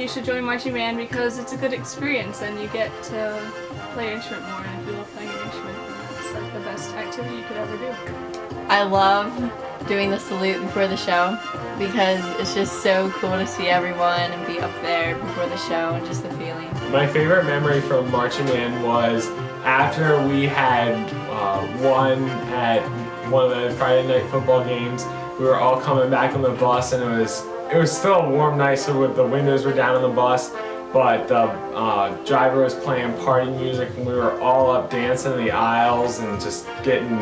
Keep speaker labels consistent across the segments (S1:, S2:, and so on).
S1: you should join marching band because it's a good experience and you get to play an instrument more, and if you love playing an instrument, then that's like the best activity you could ever do.
S2: I love doing the salute before the show because it's just so cool to see everyone and be up there before the show and just the feeling.
S3: My favorite memory from marching band was after we had won at one of the Friday night football games. We were all coming back on the bus, and it was still a warm night, so the windows were down on the bus, but the driver was playing party music, and we were all up dancing in the aisles and just getting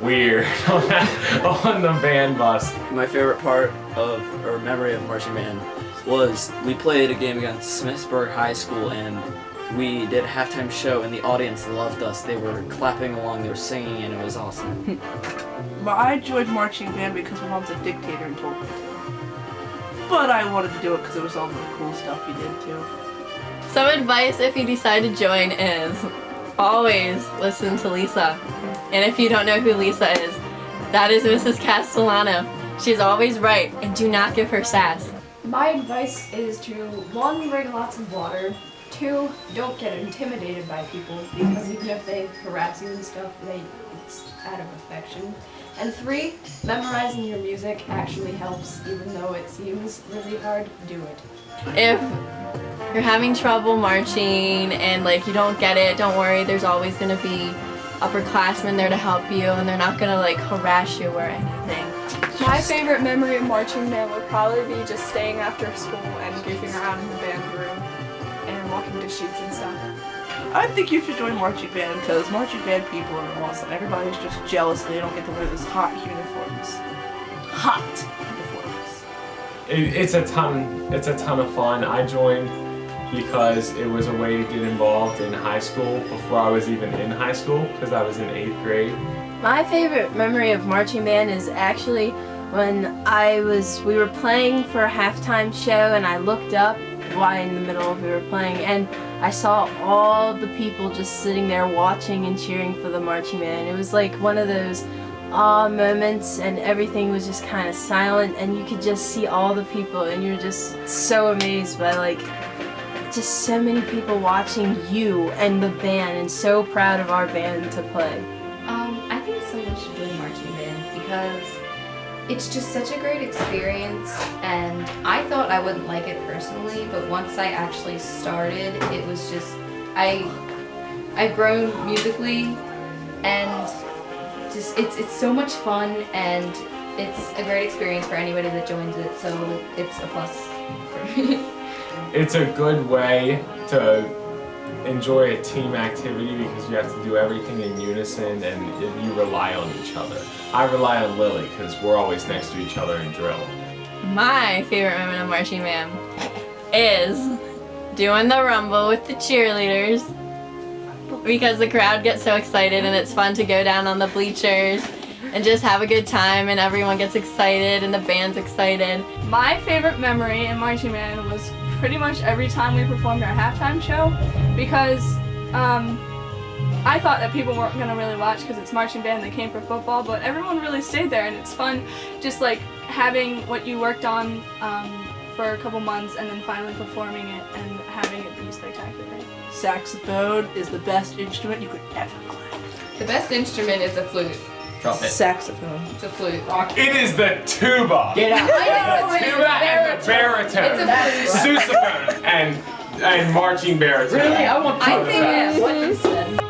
S3: weird on the band bus.
S4: My favorite part of, or memory of marching band was we played a game against Smithsburg High School, and we did a halftime show, and the audience loved us. They were clapping along, they were singing, and it was awesome.
S5: Well, I joined marching band because my mom's a dictator and told me to. But I wanted to do it because it was all the cool stuff you did too.
S2: Some advice if you decide to join is always listen to Lisa. And if you don't know who Lisa is, that is Mrs. Castellano. She's always right, and do not give her sass.
S6: My advice is to, 1, drink lots of water, 2, don't get intimidated by people, because even if they harass you and stuff, it's out of affection. And 3, memorizing your music actually helps, even though it seems really hard, do it.
S2: If you're having trouble marching and like you don't get it, don't worry, there's always gonna be upperclassmen there to help you, and they're not gonna like harass you or anything.
S1: My favorite memory of marching band would probably be just staying after school and goofing around in the band room and walking to shoots and stuff.
S5: I think you should join marching band because marching band people are awesome. Everybody's just jealous they don't get to wear those hot uniforms. Hot uniforms.
S3: It's a ton of fun. I joined because it was a way to get involved in high school before I was even in high school, because I was in 8th grade.
S7: My favorite memory of marching band is actually when we were playing for a halftime show, and I looked up while in the middle we were playing, and I saw all the people just sitting there watching and cheering for the marching band. It was like one of those awe moments, and everything was just kind of silent, and you could just see all the people, and you're just so amazed by like just so many people watching you and the band, and so proud of our band to play.
S6: I think someone should join marching band because it's just such a great experience, and I thought I wouldn't like it personally, but once I actually started, it was just, I've grown musically, and just it's so much fun, and it's a great experience for anybody that joins it, so it's a plus for me.
S3: It's a good way to enjoy a team activity because you have to do everything in unison, and you rely on each other. I rely on Lily because we're always next to each other in drill.
S2: My favorite moment of marching band is doing the rumble with the cheerleaders because the crowd gets so excited, and it's fun to go down on the bleachers and just have a good time, and everyone gets excited and the band's excited.
S1: My favorite memory in marching band was pretty much every time we performed our halftime show, because I thought that people weren't going to really watch because it's marching band, they came for football, but everyone really stayed there, and it's fun just like having what you worked on for a couple months and then finally performing it and having it be spectacular.
S5: Saxophone is the best instrument you could ever play.
S6: The best instrument is a flute.
S4: Trumpet.
S5: Saxophone.
S6: It's a flute.
S3: It is the tuba.
S4: Get out.
S3: The tuba and the baritone.
S6: It's a flute.
S3: Sousaphone and marching baritone.
S4: Really? I want
S6: I think what you said.